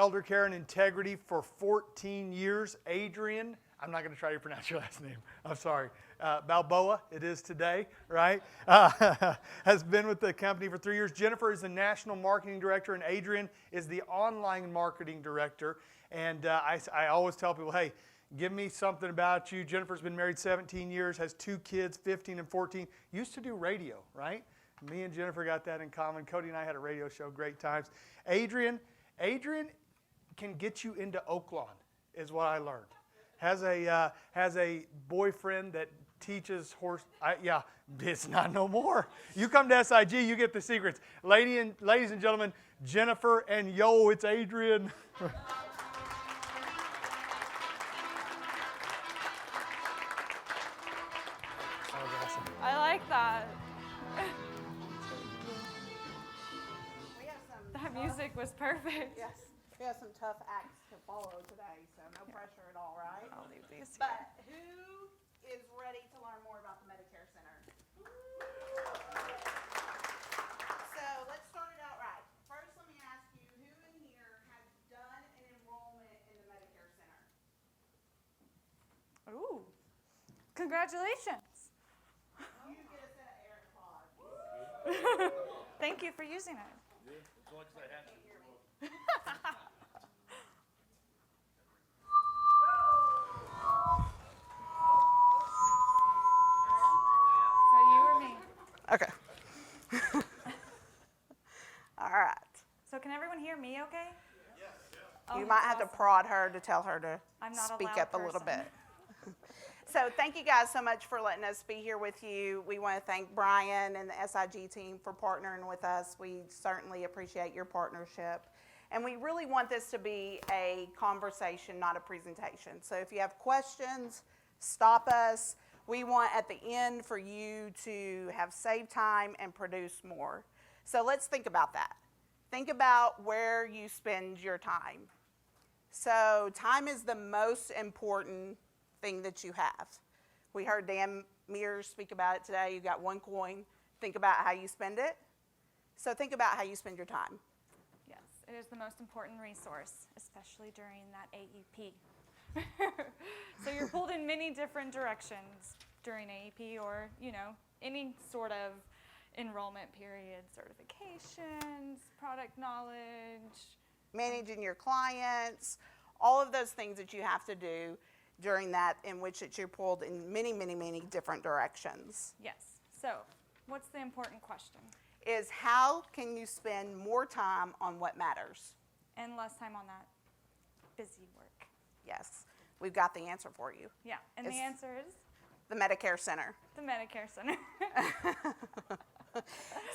elder care and integrity for 14 years. Adrienne, I'm not going to try to pronounce your last name. I'm sorry. Balboa, it is today, right? Has been with the company for 3 years. Jeniffer is the national marketing director, and Adrienne is the online marketing director. And I always tell people, hey, give me something about you. Jeniffer's been married 17 years, has 2 kids, 15 and 14. Used to do radio, right? Me and Jeniffer got that in common. Cody and I had a radio show, great times. Adrienne can get you into Oaklawn, is what I learned. Has a boyfriend that teaches horse. It's not no more. You come to SIG, you get the secrets. Ladies and gentlemen, Jeniffer and it's Adrienne. I like that. That music was perfect. Yes. We have some tough acts to follow today, so no pressure at all, right? I'll leave these here. But who is ready to learn more about the Medicare Center? So let's start it out right. First, let me ask you, who in here has done an enrollment in the Medicare Center? Ooh, congratulations. You get a set of air applause. Thank you for using it. Yeah, as long as I have to. So you or me? Okay. All right. So can everyone hear me okay? Yes. Oh, You might have to awesome. prod her to tell her to I'm not a speak loud up a little person. bit. So thank you guys so much for letting us be here with you. We want to thank Brian and the SIG team for partnering with us. We certainly appreciate your partnership. And we really want this to be a conversation, not a presentation. So if you have questions, stop us. We want at the end for you to have saved time and produce more. So let's think about that. Think about where you spend your time. So time is the most important thing that you have. We heard Dan Mears speak about it today. You got one coin. Think about how you spend it. So think about how you spend your time. Yes, it is the most important resource, especially during that AEP. So you're pulled in many different directions during AEP or, any sort of enrollment period, certifications, product knowledge. Managing your clients, all of those things that you have to do during that in which you're pulled in many, many, many different directions. Yes. So what's the important question? Is how can you spend more time on what matters? And less time on that busy work. Yes, we've got the answer for you. Yeah, and the answer is? The Medicare Center. The Medicare Center.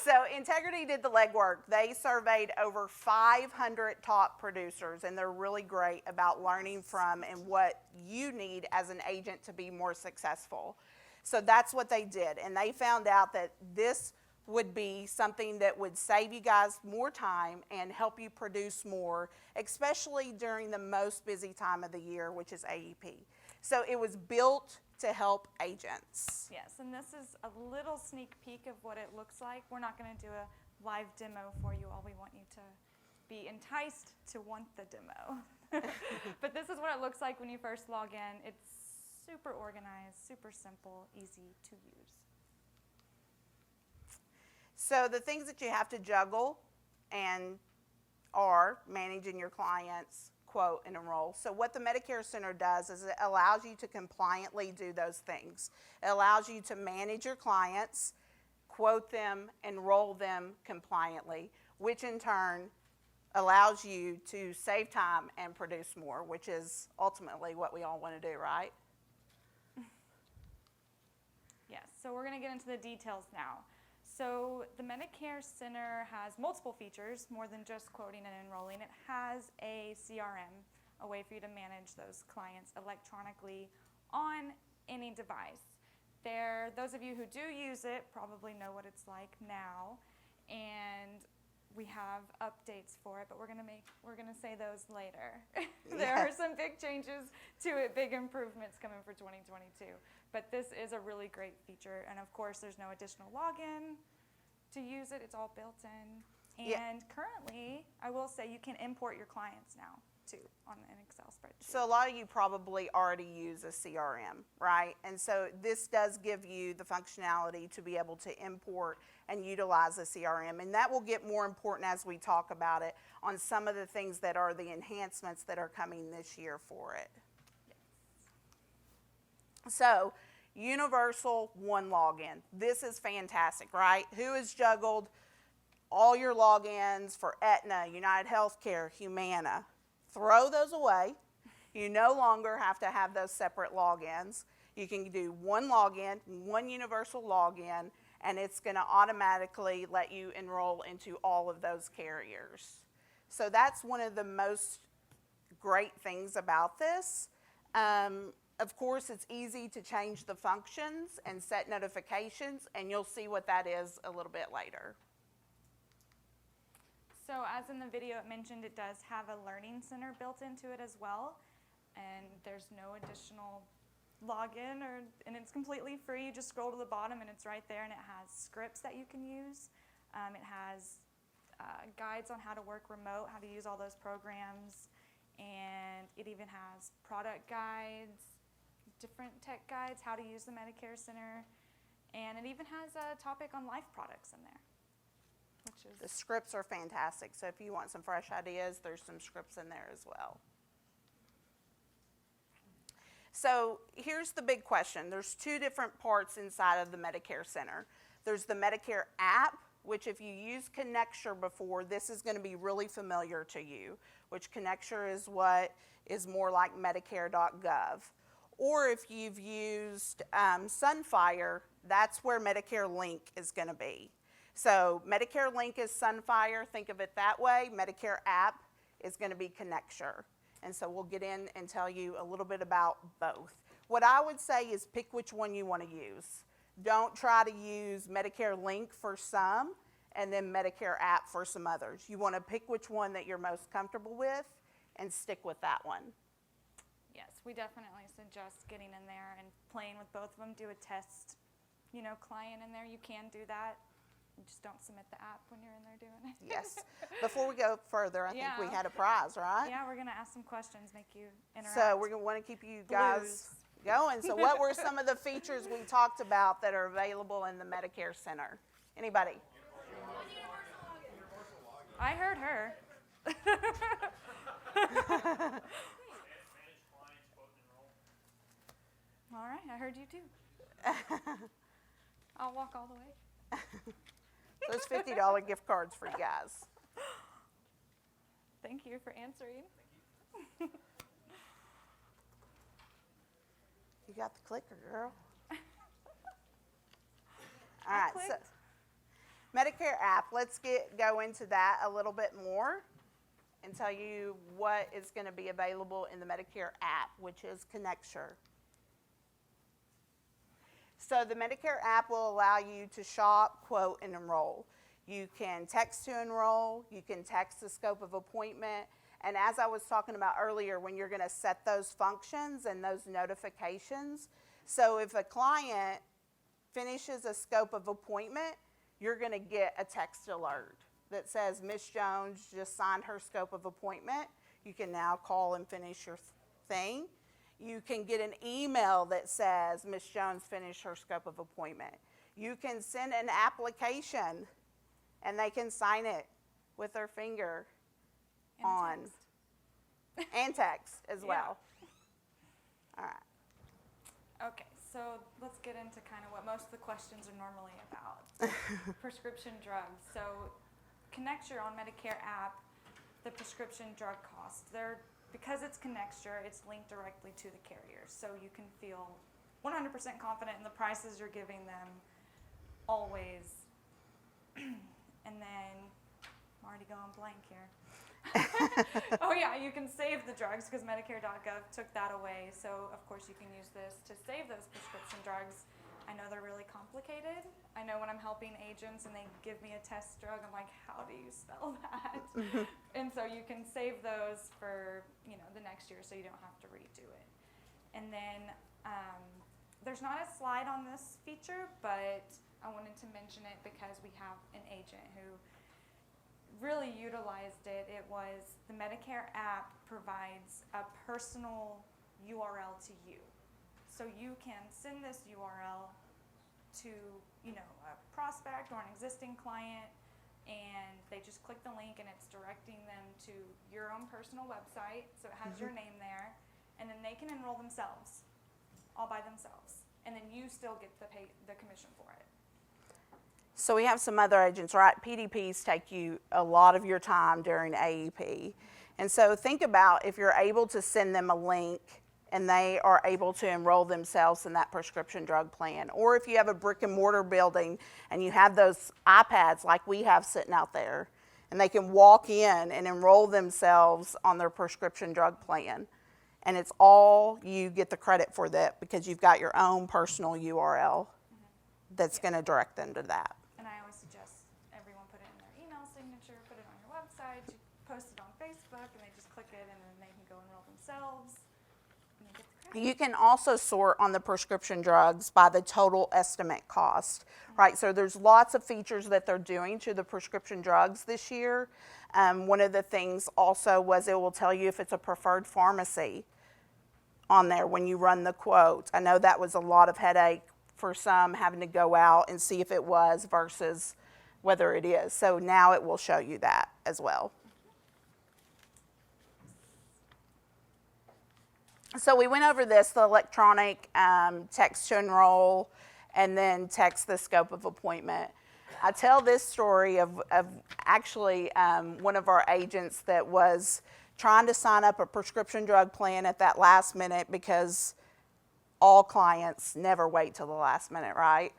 So Integrity did the legwork. They surveyed over 500 top producers, and they're really great about learning from and what you need as an agent to be more successful. So that's what they did, and they found out that this would be something that would save you guys more time and help you produce more, especially during the most busy time of the year, which is AEP. So it was built to help agents. Yes, and this is a little sneak peek of what it looks like. We're not going to do a live demo for you all. We want you to be enticed to want the demo. But this is what it looks like when you first log in. It's super organized, super simple, easy to use. So the things that you have to juggle and are managing your clients, quote, and enroll. So what the Medicare Center does is it allows you to compliantly do those things. It allows you to manage your clients, quote them, enroll them compliantly, which in turn allows you to save time and produce more, which is ultimately what we all want to do, right? Yes, so we're going to get into the details now. So the Medicare Center has multiple features, more than just quoting and enrolling. It has a CRM, a way for you to manage those clients electronically on any device. Those of you who do use it probably know what it's like now, and we have updates for it, but we're gonna say those later. There are some big changes to it, big improvements coming for 2022. But this is a really great feature, and of course there's no additional login to use it. It's all built in. And Yeah. currently, I will say you can import your clients now too on an Excel spreadsheet. So a lot of you probably already use a CRM, right? And so this does give you the functionality to be able to import and utilize a CRM. And that will get more important as we talk about it on some of the things that are the enhancements that are coming this year for it. So, universal one login. This is fantastic, right? Who has juggled all your logins for Aetna, United Healthcare, Humana? Throw those away. You no longer have to have those separate logins. You can do one login, one universal login, and it's going to automatically let you enroll into all of those carriers. So that's one of the most great things about this. Of course, it's easy to change the functions and set notifications, and you'll see what that is a little bit later. So as in the video it mentioned, it does have a learning center built into it as well. And there's no additional login, and it's completely free. You just scroll to the bottom and it's right there, and it has scripts that you can use. It has guides on how to work remote, how to use all those programs, and it even has product guides, different tech guides, how to use the Medicare Center, and it even has a topic on life products in there. The scripts are fantastic, so if you want some fresh ideas, there's some scripts in there as well. So here's the big question. There's two different parts inside of the Medicare Center. There's the Medicare app, which if you used Connecture before, this is going to be really familiar to you, which Connecture is what is more like Medicare.gov. Or if you've used Sunfire, that's where Medicare Link is going to be. So Medicare Link is Sunfire, think of it that way. Medicare app is going to be Connecture. And so we'll get in and tell you a little bit about both. What I would say is pick which one you want to use. Don't try to use Medicare Link for some and then Medicare app for some others. You want to pick which one that you're most comfortable with and stick with that one. Yes, we definitely suggest getting in there and playing with both of them. Do a test, client in there. You can do that. You just don't submit the app when you're in there doing it. Yes. Before we go further, I think we had a prize, right? Yeah, we're going to ask some questions, make you interact. So we're going to want to keep you guys going. So what were some of the features we talked about that are available in the Medicare Center? Anybody? I heard her. All right, I heard you too. I'll walk all the way. Those $50 gift cards for you guys. Thank you for answering. You got the clicker, girl. All right, so Medicare app, let's go into that a little bit more and tell you what is going to be available in the Medicare app, which is Connecture. So the Medicare app will allow you to shop, quote, and enroll. You can text to enroll, you can text the scope of appointment, and as I was talking about earlier, when you're going to set those functions and those notifications, so if a client finishes a scope of appointment, you're going to get a text alert that says, Ms. Jones just signed her scope of appointment. You can now call and finish your thing. You can get an email that says, Ms. Jones finished her scope of appointment. You can send an application, and they can sign it with their finger on. And text as well. All right. Okay, so let's get into kind of what most of the questions are normally about. Prescription drugs. So Connecture on Medicare app, the prescription drug costs, because it's Connecture, it's linked directly to the carrier. So you can feel 100% confident in the prices you're giving them always. And then, I'm already going blank here. Oh yeah, you can save the drugs because Medicare.gov took that away. So of course you can use this to save those prescription drugs. I know they're really complicated. I know when I'm helping agents and they give me a test drug, I'm like, how do you spell that? And so you can save those for the next year so you don't have to redo it. And then there's not a slide on this feature, but I wanted to mention it because we have an agent who really utilized it, it was the Medicare app provides a personal URL to you. So you can send this URL to, a prospect or an existing client, and they just click the link and it's directing them to your own personal website, so it has your name there, and then they can enroll themselves, all by themselves, and then you still get the commission for it. So we have some other agents, right? PDPs take you a lot of your time during AEP. And so think about if you're able to send them a link and they are able to enroll themselves in that prescription drug plan. Or if you have a brick and mortar building and you have those iPads like we have sitting out there, and they can walk in and enroll themselves on their prescription drug plan. And it's all, you get the credit for that because you've got your own personal URL that's going to direct them to that. And I always suggest everyone put it in their email signature, put it on your website, you post it on Facebook, and they just click it, and then they can go enroll themselves. And you get the credit. You can also sort on the prescription drugs by the total estimate cost, right? So there's lots of features that they're doing to the prescription drugs this year. One of the things also was it will tell you if it's a preferred pharmacy on there when you run the quote. I know that was a lot of headache for some, having to go out and see if it was versus whether it is. So now it will show you that as well. So we went over this, the electronic text to enroll, and then text the scope of appointment. I tell this story of actually one of our agents that was trying to sign up a prescription drug plan at that last minute, because all clients never wait till the last minute, right?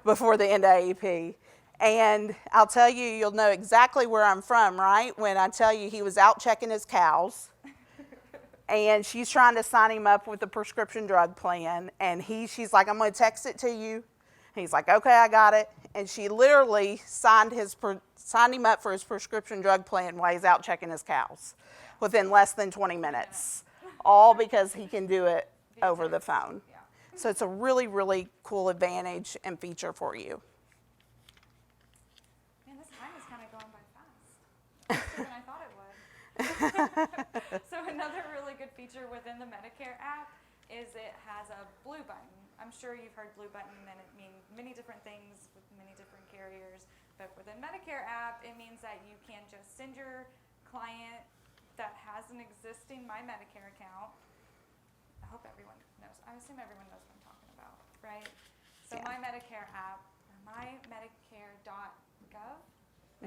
Before the end of AEP. And I'll tell you, you'll know exactly where I'm from, right? When I tell you he was out checking his cows, and she's trying to sign him up with the prescription drug plan, and she's like, I'm going to text it to you. And he's like, okay, I got it. And she literally signed him up for his prescription drug plan while he's out checking his cows within less than 20 minutes, all because he can do it over the phone. Yeah. So it's a really, really cool advantage and feature for you. Man, this time is kind of going by fast. Faster than I thought it would. So another really good feature within the Medicare app is it has a blue button. I'm sure you've heard blue button and it means many different things with many different carriers. But within Medicare app, it means that you can just send your client that has an existing My Medicare account. I hope everyone knows. I assume everyone knows what I'm talking about, right? So Yeah. My Medicare app, or mymedicare.gov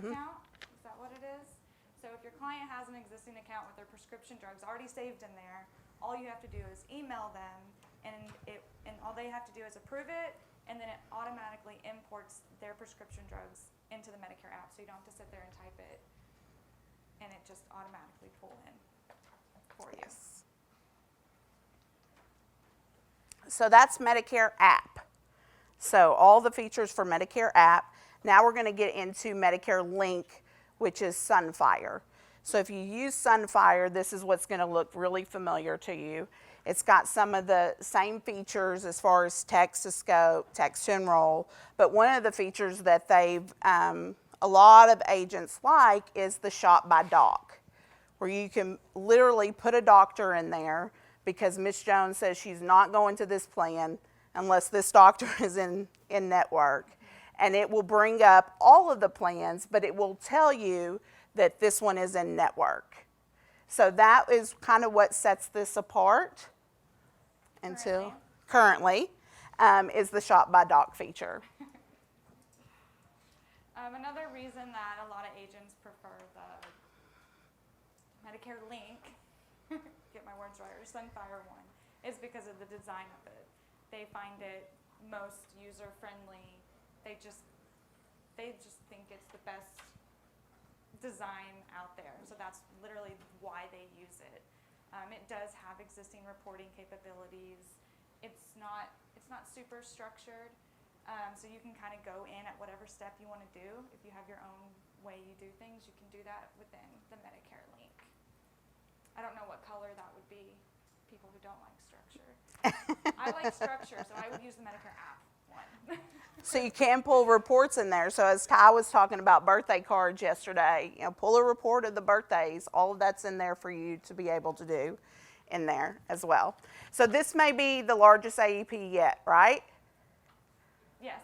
account, is that what it is? So if your client has an existing account with their prescription drugs already saved in there, all you have to do is email them, and all they have to do is approve it, and then it automatically imports their prescription drugs into the Medicare app, so you don't have to sit there and type it, and it just automatically pull in for you. Yes. So that's Medicare app. So all the features for Medicare app. Now we're going to get into Medicare Link, which is Sunfire. So if you use Sunfire, this is what's going to look really familiar to you. It's got some of the same features as far as text to scope, text to enroll, but one of the features that a lot of agents like is the shop by doc, where you can literally put a doctor in there, because Ms. Jones says she's not going to this plan unless this doctor is in network. And it will bring up all of the plans, but it will tell you that this one is in network. So that is kind of what sets this apart until currently is the shop by doc feature. Another reason that a lot of agents prefer the Medicare Link, get my words right, or Sunfire one, is because of the design of it. They find it most user-friendly. They just think it's the best design out there. So that's literally why they use it. It does have existing reporting capabilities. It's not super structured. So you can kind of go in at whatever step you want to do. If you have your own way you do things, you can do that within the Medicare Link. I don't know what color that would be, people who don't like structure. I like structure, so I would use the Medicare app one. one. So you can pull reports in there. So as Ty was talking about birthday cards yesterday, pull a report of the birthdays. All of that's in there for you to be able to do in there as well. So this may be the largest AEP yet, right? Yes.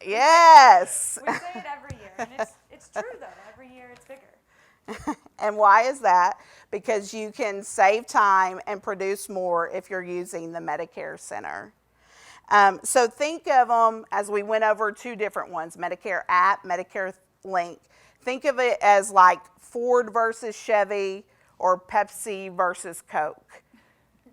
Yes. We say it every year, and it's true though. Every year it's bigger. And why is that? Because you can save time and produce more if you're using the Medicare Center. So think of them as we went over two different ones, Medicare app, Medicare link. Think of it as like Ford versus Chevy or Pepsi versus Coke,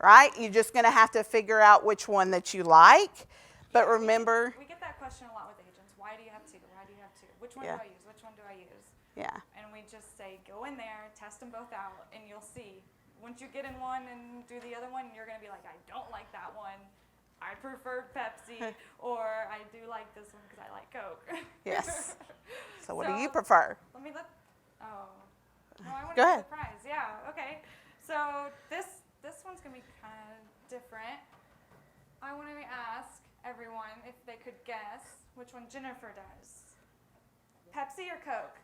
right? You're just going to have to figure out which one that you like. But remember, we get that question a lot with agents. Why do you have two? Why do you have two? Which one Yeah. do I use? Which one do I use? yeah, And we just say, go in there, test them both out, and you'll see. Once you get in one and do the other one, you're going to be like, I don't like that one. I prefer Pepsi, or I do like this one because I like Coke. yes. So what do you So, prefer? Let me look. Oh. No, I want Go to ahead. get the prize. Yeah, okay. So this one's going to be kind of different. I want to ask everyone if they could guess which one Jennifer does. Pepsi or Coke?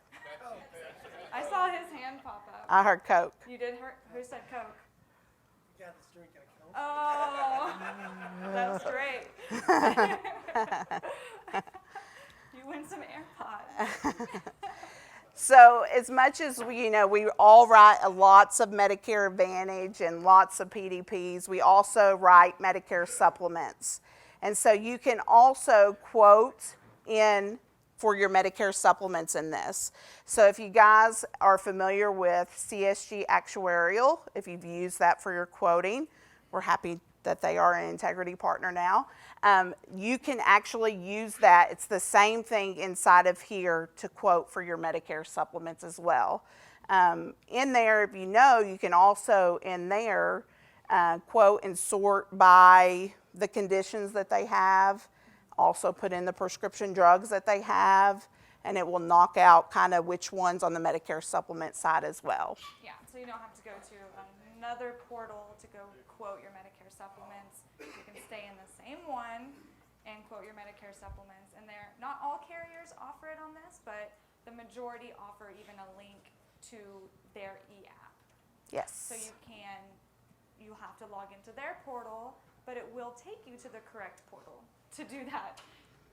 I saw his hand pop up. I heard Coke. You did? Who said Coke? You got this drink at a Coke? Oh, that's great. You win some AirPods. So as much as we all write lots of Medicare Advantage and lots of PDPs, we also write Medicare supplements. And so you can also quote in for your Medicare supplements in this. So if you guys are familiar with CSG Actuarial, if you've used that for your quoting, we're happy that they are an Integrity partner now. You can actually use that. It's the same thing inside of here to quote for your Medicare supplements as well. In there, if you can also in there quote and sort by the conditions that they have, also put in the prescription drugs that they have, and it will knock out kind of which ones on the Medicare supplement side as well. Yeah, so you don't have to go to another portal to go quote your Medicare supplements. You can stay in the same one and quote your Medicare supplements. And not all carriers offer it on this, but the majority offer even a link to their e-app. Yes. So you have to log into their portal, but it will take you to the correct portal to do that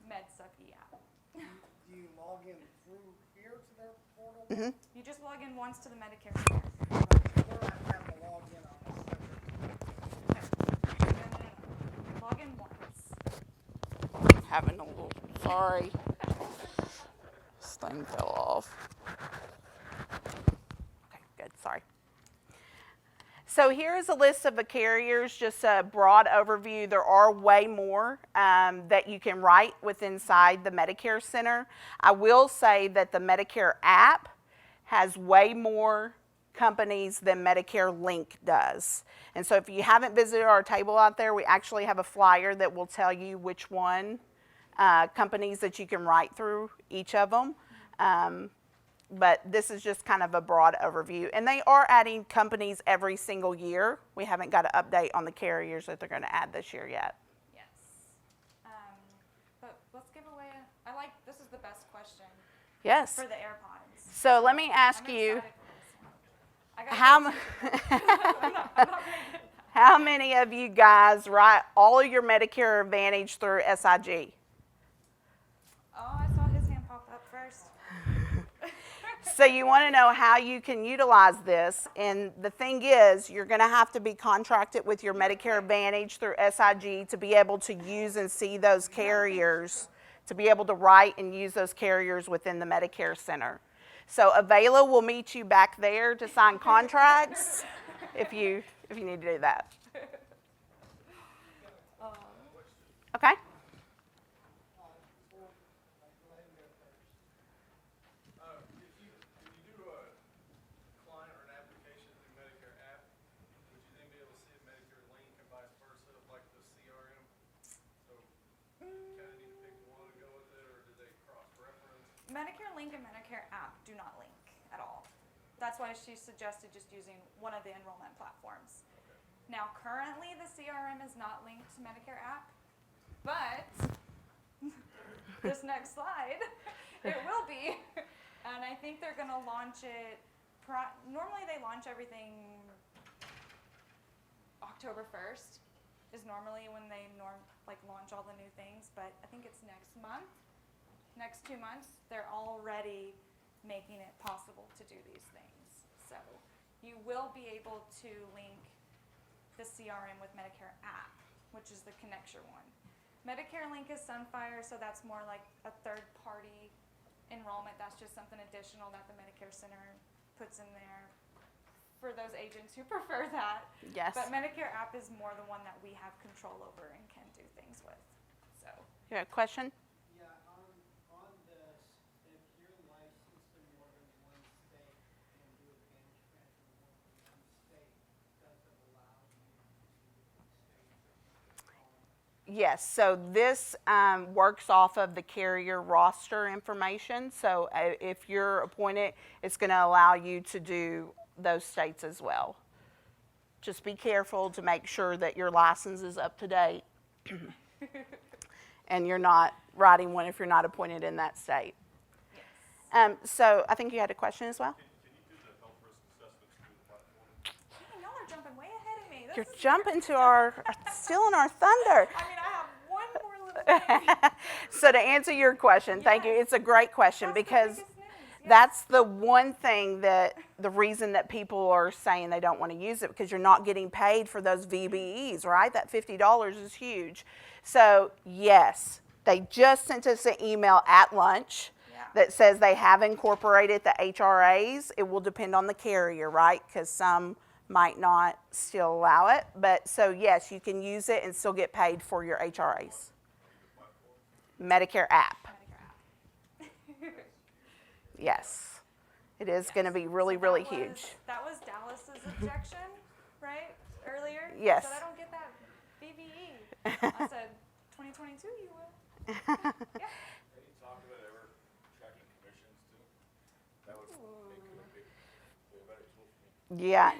MedSup e-app. Do you log in through here to their portal? Mm-hmm. You just log in once to the Medicare Center. Or I have to log in on a separate. No. Log in once. Having a little, sorry. This thing fell off. Okay, good, sorry. So here is a list of the carriers, just a broad overview. There are way more that you can write inside the Medicare Center. I will say that the Medicare app has way more companies than Medicare Link does. And so if you haven't visited our table out there, we actually have a flyer that will tell you which one companies that you can write through each of them. But this is just kind of a broad overview. And they are adding companies every single year. We haven't got an update on the carriers that they're going to add this year yet. Yes. But let's give away this is the best question Yes. for the AirPods. So let me ask I'm you, excited for this one. I got how, I'm not very good at that. how many of you guys write all of your Medicare Advantage through SIG? Oh, I saw his hand pop up first. So you want to know how you can utilize this, and the thing is, you're going to have to be contracted with your Medicare Advantage through SIG to be able to use and see those carriers, to be able to write and use those carriers within the Medicare Center. So Avela will meet you back there to sign contracts if you need to do that. Okay. If you do a client or an application through Medicare app, would you then be able to see a Medicare link and vice versa, like the CRM? So you kind of need to pick one and go with it, or do they cross-reference? Medicare Link and Medicare app do not link at all. That's why she suggested just using one of the enrollment platforms. Okay. Now, currently the CRM is not linked to Medicare app, but next slide. It will be. And I think they're going to launch it, normally they launch everything October 1st is normally when they launch all the new things, but I think it's next month, next 2 months, they're already making it possible to do these things. So you will be able to link the CRM with Medicare app, which is the Connecture one. Medicare Link is Sunfire, so that's more like a third-party enrollment. That's just something additional that the Medicare Center puts in there for those agents who prefer that. Yes. But Medicare app is more the one that we have control over and can do things with. So. You have a question? Yeah, on this, if you're licensed in more than one state and do advantage plans in more than one state, does it allow you to do different states? Yes, so this works off of the carrier roster information. So if you're appointed, it's going to allow you to do those states as well. Just be careful to make sure that your license is up to date and you're not writing one if you're not appointed in that state. Yes. So I think you had a question as well? Can you do the health risk assessments through the platform? Man, y'all are jumping way ahead of me. This You're is jumping to our, stealing our thunder. I mean, I have one more little thing. So to answer your question, thank you. Yes. It's a great question That's the because biggest news. Yes. that's the one thing the reason that people are saying they don't want to use it, because you're not getting paid for those VBEs, right? That $50 is huge. So yes, they just sent us an email at lunch Yeah. that says they have incorporated the HRAs. It will depend on the carrier, right? Because some might not still allow it. But so yes, you can use it and still get paid for your HRAs. Medicare app. Medicare app. Yes. It is going to be really, So really that was- huge. That was Dallas's objection, right? Earlier? Yes. He said, I don't get that VBE. I said, 2022 you will. Yeah. Any talk about ever tracking commissions too? That would make it a better tool for me. Yeah,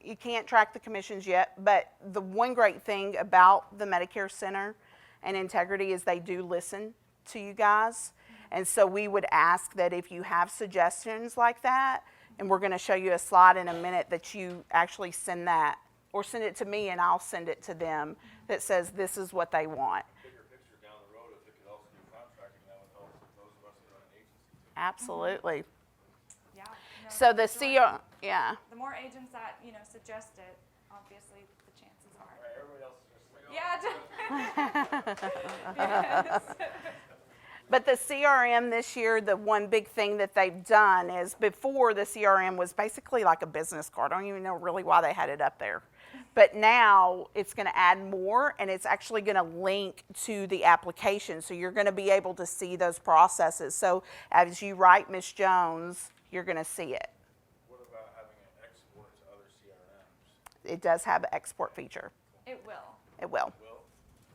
you can't track the commissions yet, but the one great thing about the Medicare Center and Integrity is they do listen to you guys. And so we would ask that if you have suggestions like that, and we're going to show you a slide in a minute, that you actually send that, or send it to me and I'll send it to them, that says this is what they want. Bigger picture down the road, if it could also do contracting, that would help those of us that run an agency too. Absolutely. Yeah. No, So the majority- yeah. The more agents that, suggest it, obviously the chances are. Right, everybody else is just. Yeah. Yes. But the CRM this year, the one big thing that they've done is, before the CRM was basically like a business card. I don't even know really why they had it up there. But now it's going to add more, and it's actually going to link to the application. So you're going to be able to see those processes. So as you write Ms. Jones, you're going to see it. What about having an export to other CRMs? It does have an export feature. It will. It will. Will,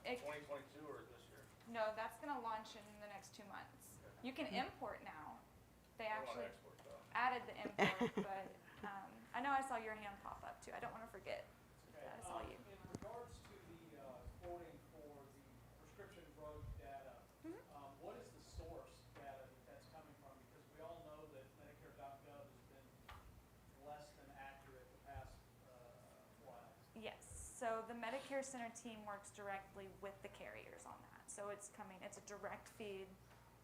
It, 2022 or this year? no, that's going to launch in the next 2 months. You can import now. They I want actually to export though. added the import, but I know I saw your hand pop up too. I don't want to forget that I saw you. In regards to the quoting for the prescription drug data, what is the source data that's coming from? Because we all know that Medicare.gov has been less than accurate the past while. Yes. So the Medicare Center team works directly with the carriers on that. So it's a direct feed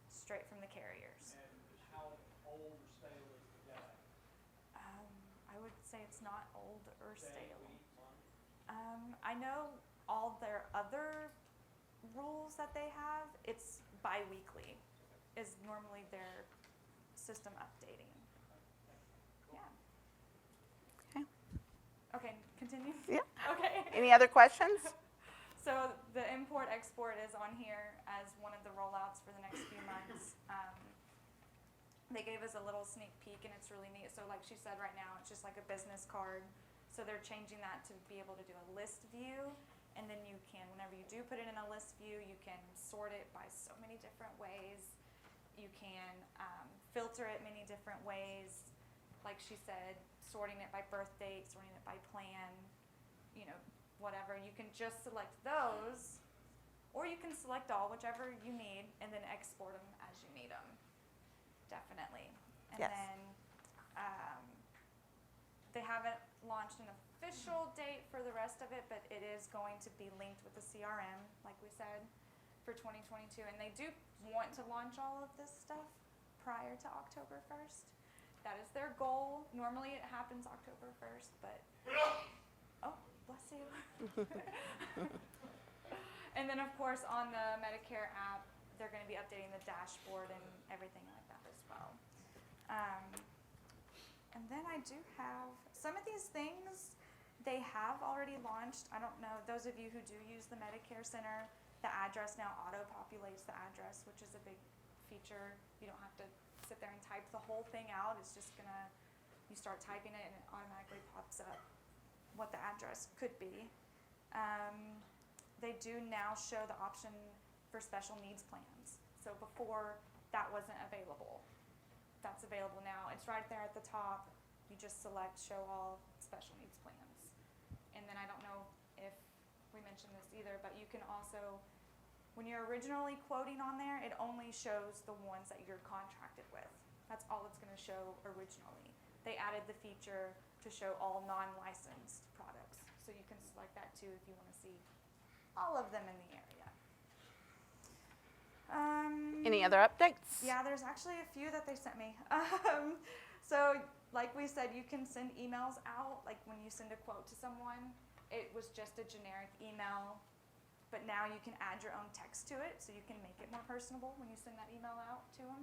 straight from the carriers. And how old or stale is the data? I would say it's not old or Day, stale. week, month? I know all their other rules that they have, it's bi-weekly is normally their system updating. Yeah. Okay. Okay, continue? Yeah. Okay. Any other questions? So the import-export is on here as one of the rollouts for the next few months. They gave us a little sneak peek, and it's really neat. So like she said, right now, it's just like a business card. So they're changing that to be able to do a list view. And then you can, whenever you do put it in a list view, you can sort it by so many different ways. You can filter it many different ways. Like she said, sorting it by birth date, sorting it by plan, whatever. You can just select those, or you can select all, whichever you need, and then export them as you need them. Definitely. And Yes. then they haven't launched an official date for the rest of it, but it is going to be linked with the CRM, like we said, for 2022. And they do want to launch all of this stuff prior to October 1st. That is their goal. Normally it happens October 1st, but oh, bless you. And then of course on the Medicare app, they're going to be updating the dashboard and everything like that as well. And then I do have some of these things they have already launched. I don't know, those of you who do use the Medicare Center, the address now auto-populates the address, which is a big feature. You don't have to sit there and type the whole thing out. It's just gonna, you start typing it and it automatically pops up what the address could be. They do now show the option for special needs plans. So before that wasn't available. That's available now. It's right there at the top. You just select show all special needs plans. And then I don't know if we mentioned this either, but you can also, when you're originally quoting on there, it only shows the ones that you're contracted with. That's all it's going to show originally. They added the feature to show all non-licensed products. So you can select that too if you want to see all of them in the area. Any other updates? Yeah, there's actually a few that they sent me. So like we said, you can send emails out, like when you send a quote to someone, it was just a generic email, but now you can add your own text to it, so you can make it more personable when you send that email out to them,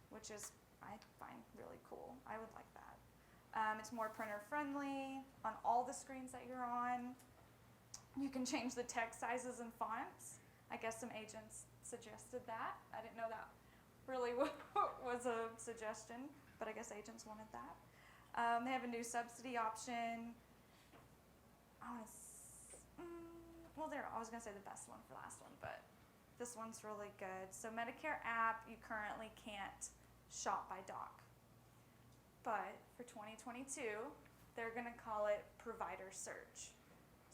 which is, I find really cool. I would like that. It's more printer friendly on all the screens that you're on. You can change the text sizes and fonts. I guess some agents suggested that. I didn't know that really was a suggestion, but I guess agents wanted that. They have a new subsidy option. I was going to say the best one for last one, but this one's really good. So Medicare app, you currently can't shop by doc. But for 2022, they're going to call it provider search.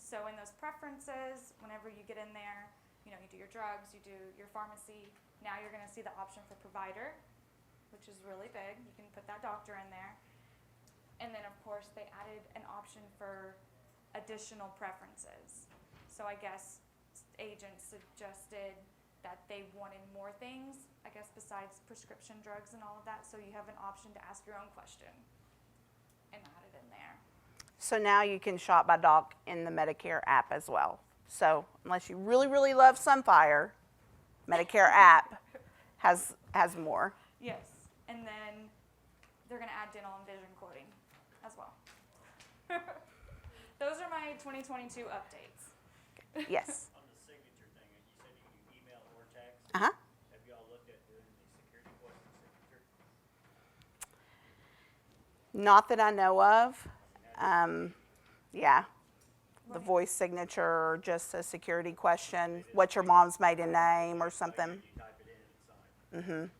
So in those preferences, whenever you get in there, you know, you do your drugs, you do your pharmacy, now you're going to see the option for provider, which is really big. You can put that doctor in there. And then, of course, they added an option for additional preferences. So I guess agents suggested that they wanted more things, I guess, besides prescription drugs and all of that. So you have an option to ask your own question and add it in there. So now you can shop by doc in the Medicare app as well. So unless you really, really love Sunfire, Medicare app has more. Yes, and then they're going to add dental and vision quoting as well. Those are my 2022 updates. Yes. On the signature thing, you said you can email or text. Uh-huh. Have you all looked at doing the security question signature? Not that I know of. Yeah. The voice signature or just a security question. What's your mom's maiden name or something? You type it in and sign.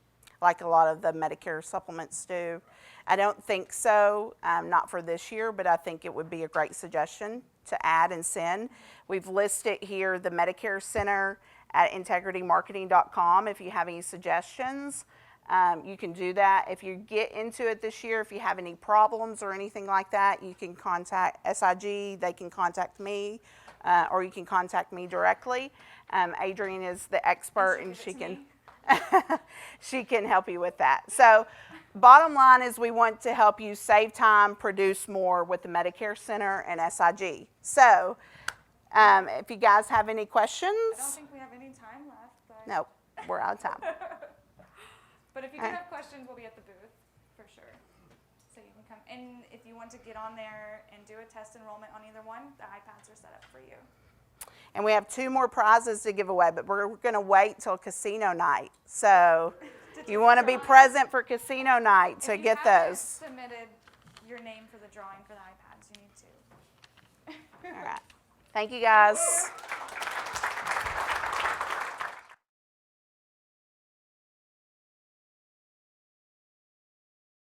Like a lot of the Medicare supplements do. I don't think so, not for this year, but I think it would be a great suggestion to add and send. We've listed here the Medicare Center at integritymarketing.com. If you have any suggestions, you can do that. If you get into it this year, if you have any problems or anything like that, you can contact SIG. They can contact me, or you can contact me directly. Adrienne is the expert, and she can she can help you with that. So bottom line is we want to help you save time, produce more with the Medicare Center and SIG. So if you guys have any questions. I don't think we have any time left. But Nope, we're out of time. But if you do have questions, we'll be at the booth for sure. So you can come. And if you want to get on there and do a test enrollment on either one, the iPads are set up for you. And we have 2 more prizes to give away, but we're going to wait till casino night. So you want to be present for casino night to get If you haven't those. submitted your name for the drawing for the iPads, you need to. All right. Thank you, guys.